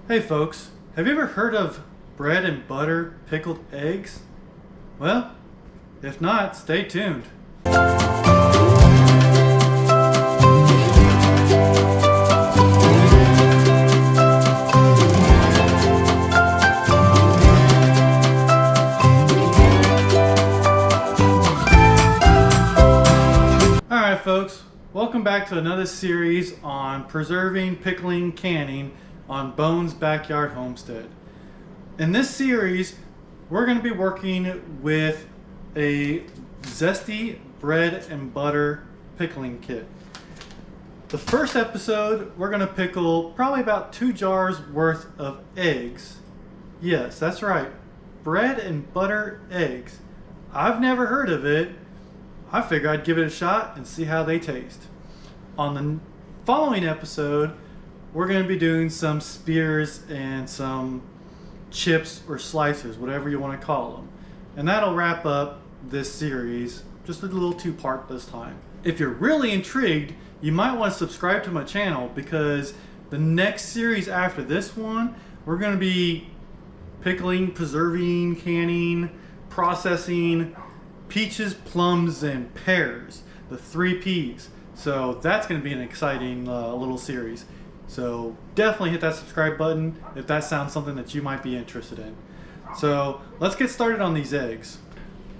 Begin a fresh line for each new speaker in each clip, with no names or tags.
Hey folks, have you ever heard of bread and butter pickled eggs? Well, if not, stay tuned. Alright folks, welcome back to another series on preserving, pickling, canning on Bones Backyard Homestead. In this series, we're going to be working with a zesty bread and butter pickling kit. The first episode, we're going to pickle probably about 2 jars worth of eggs. Yes, that's right, bread and butter eggs. I've never heard of it. I figured I'd give it a shot and see how they taste. On the following episode, we're going to be doing some spears and some chips or slicers, whatever you want to call them. And that'll wrap up this series, just a little 2-part this time. If you're really intrigued, you might want to subscribe to my channel, because the next series after this one, we're going to be pickling, preserving, canning, processing peaches, plums, and pears, the 3 P's. So that's going to be an exciting little series. So definitely hit that subscribe button if that sounds something that you might be interested in. So let's get started on these eggs.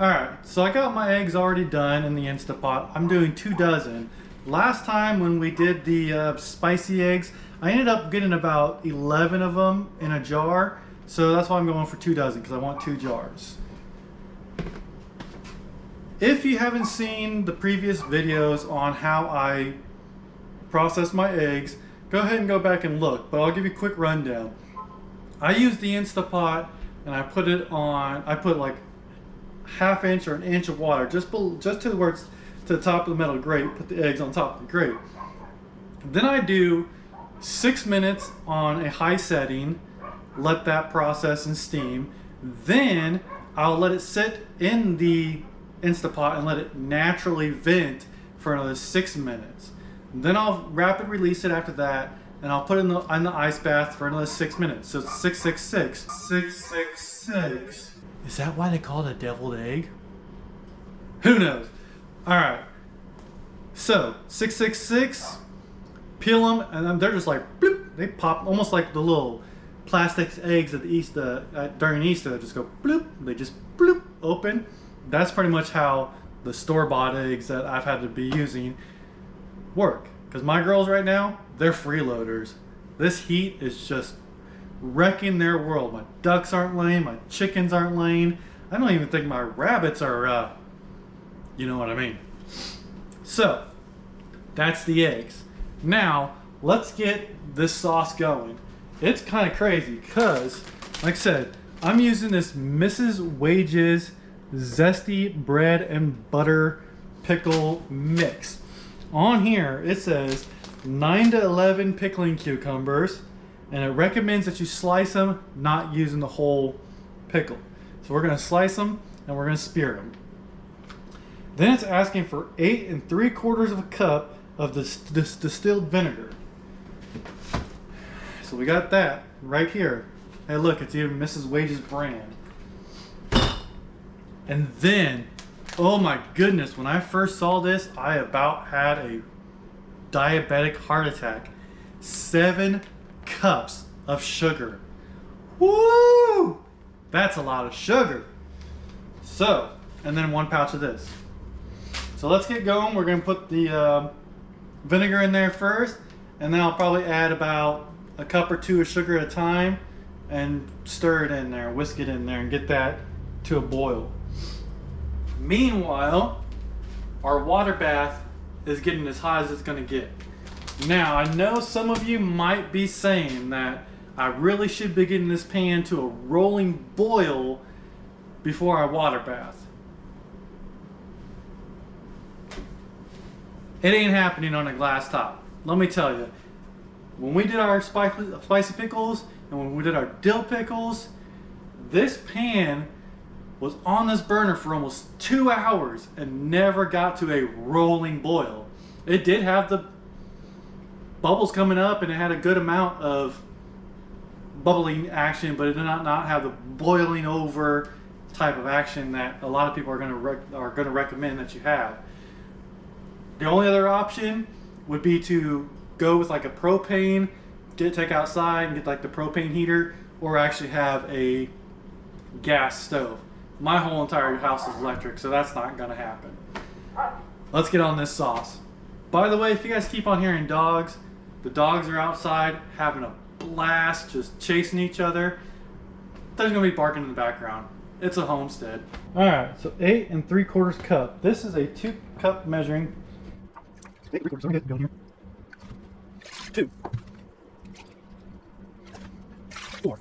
Alright, so I got my eggs already done in the Instapot. I'm doing 2 dozen. Last time when we did the spicy eggs, I ended up getting about 11 of them in a jar. So that's why I'm going for 2 dozen, because I want 2 jars. If you haven't seen the previous videos on how I process my eggs, go ahead and go back and look, but I'll give you a quick rundown. I use the Instapot and I put it on, I put like 1/2 inch or 1 inch of water just to where it's to the top of the metal grate, put the eggs on top of the grate. Then I do 6 minutes on a high setting, let that process and steam. Then I'll let it sit in the Instapot and let it naturally vent for another 6 minutes. Then I'll rapid release it after that, and I'll put it in the ice bath for another 6 minutes. So it's 666. 666. Is that why they call it a deviled egg? Who knows? Alright. So 666. Peel them, and then they're just like bloop. They pop almost like the little plastic eggs at the Easter during Easter. They just go bloop. They just bloop open. That's pretty much how the store-bought eggs that I've had to be using work. Because my girls right now, they're freeloaders. This heat is just wrecking their world. My ducks aren't laying, my chickens aren't laying. I don't even think my rabbits are, you know what I mean. So, that's the eggs. Now, let's get this sauce going. It's kind of crazy because, like I said, I'm using this Mrs. Wages zesty bread and butter pickle mix. On here it says 9 to 11 pickling cucumbers, and it recommends that you slice them, not using the whole pickle. So we're going to slice them and we're going to spear them. Then it's asking for 8 3/4 cup of this distilled vinegar. So we got that right here. Hey look, it's even Mrs. Wages brand. And then, oh my goodness, when I first saw this, I about had a diabetic heart attack. 7 cups of sugar. Woo! That's a lot of sugar. So, and then 1 pouch of this. So let's get going. We're going to put the vinegar in there first, and then I'll probably add about a cup or 2 of sugar at a time and stir it in there, whisk it in there, and get that to a boil. Meanwhile, our water bath is getting as hot as it's going to get. Now, I know some of you might be saying that I really should be getting this pan to a rolling boil before I water bath. It ain't happening on a glass top. Let me tell you, when we did our spicy pickles and when we did our dill pickles, this pan was on this burner for almost 2 hours and never got to a rolling boil. It did have the bubbles coming up and it had a good amount of bubbling action, but it did not have the boiling over type of action that a lot of people are going to recommend that you have. The only other option would be to go with like a propane, take outside and get like the propane heater, or actually have a gas stove. My whole entire house is electric, so that's not going to happen. Let's get on this sauce. By the way, if you guys keep on hearing dogs, the dogs are outside having a blast, just chasing each other. There's going to be barking in the background. It's a Homestead. Alright, so 8 3/4 cup. This is a 2-cup measuring. 8 3/4, okay, go here. 2. 4.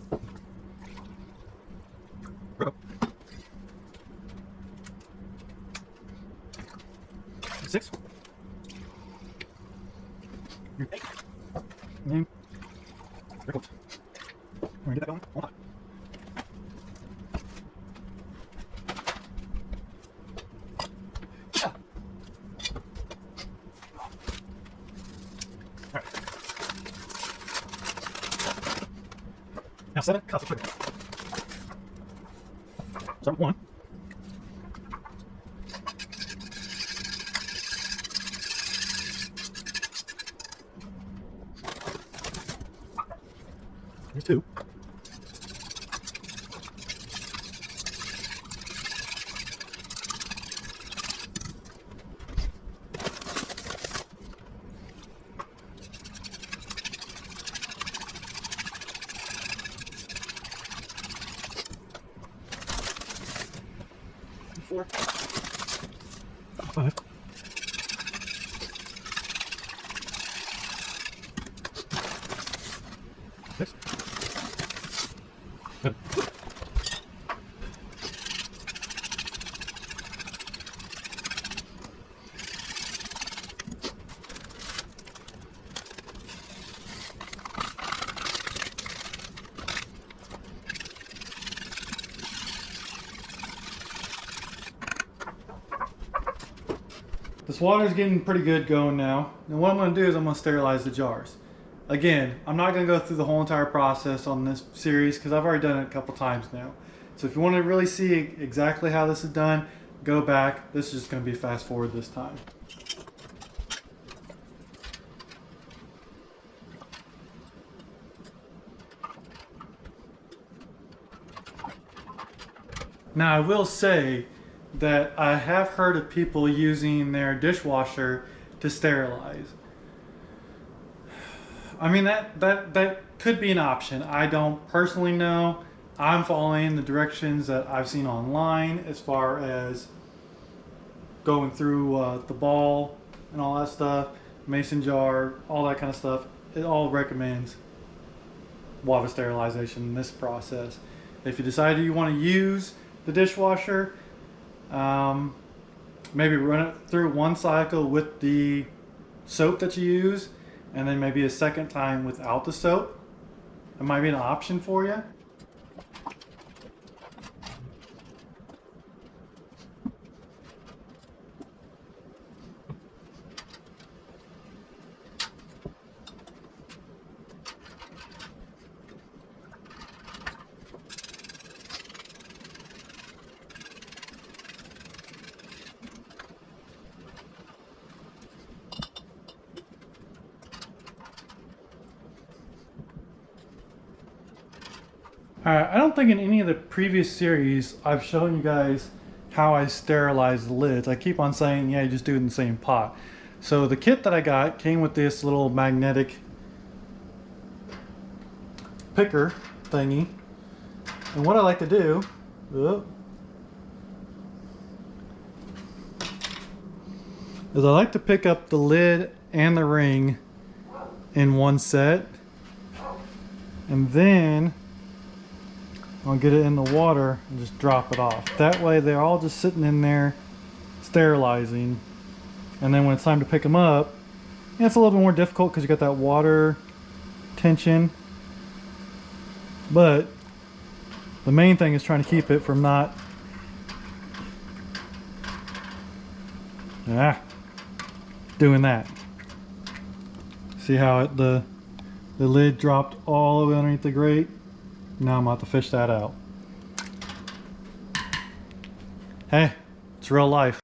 6. 8. And 3/4. We're gonna get that going. One hot. Alright. Now 7 cups of sugar. So 1. Here's 2. And 4. 5. 6. 7. This water's getting pretty good going now. And what I'm going to do is I'm going to sterilize the jars. Again, I'm not going to go through the whole entire process on this series because I've already done it a couple times now. So if you want to really see exactly how this is done, go back. This is just going to be fast forward this time. Now I will say that I have heard of people using their dishwasher to sterilize. I mean, that could be an option. I don't personally know. I'm following the directions that I've seen online as far as going through the ball and all that stuff, mason jar, all that kind of stuff. It all recommends water sterilization in this process. If you decide you want to use the dishwasher, maybe run it through one cycle with the soap that you use, and then maybe a second time without the soap. It might be an option for you. Alright, I don't think in any of the previous series I've shown you guys how I sterilize the lids. I keep on saying, yeah, you just do it in the same pot. So the kit that I got came with this little magnetic picker thingy. And what I like to do, is I like to pick up the lid and the ring in one set. And then I'll get it in the water and just drop it off. That way they're all just sitting in there sterilizing. And then when it's time to pick them up, it's a little bit more difficult because you got that water tension. But the main thing is trying to keep it from not doing that. See how the lid dropped all the way underneath the grate? Now I'm about to fish that out. Hey, it's real life.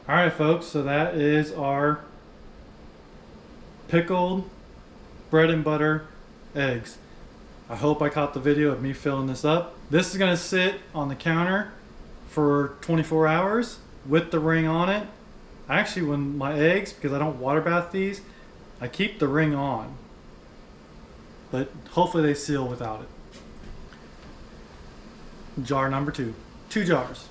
Alright folks, so that is our pickled bread and butter eggs. I hope I caught the video of me filling this up. This is going to sit on the counter for 24 hours with the ring on it. Actually, when my eggs, because I don't water bath these, I keep the ring on. But hopefully they seal without it. Jar number 2. 2 jars.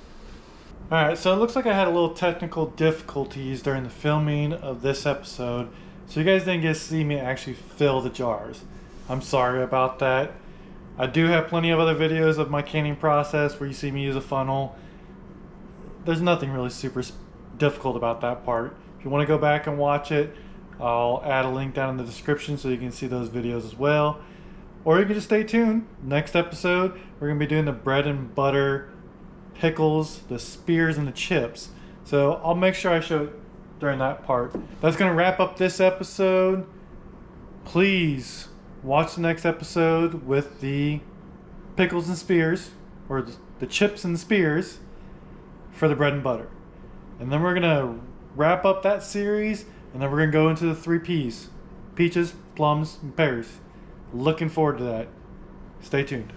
Alright, so it looks like I had a little technical difficulties during the filming of this episode. So you guys didn't get to see me actually fill the jars. I'm sorry about that. I do have plenty of other videos of my canning process where you see me use a funnel. There's nothing really super difficult about that part. If you want to go back and watch it, I'll add a link down in the description so you can see those videos as well. Or you can just stay tuned. Next episode, we're going to be doing the bread and butter pickles, the spears, and the chips. So I'll make sure I show it during that part. That's going to wrap up this episode. Please watch the next episode with the pickles and spears, or the chips and spears for the bread and butter. And then we're going to wrap up that series, and then we're going to go into the 3 Ps. Peaches, plums, and pears. Looking forward to that. Stay tuned.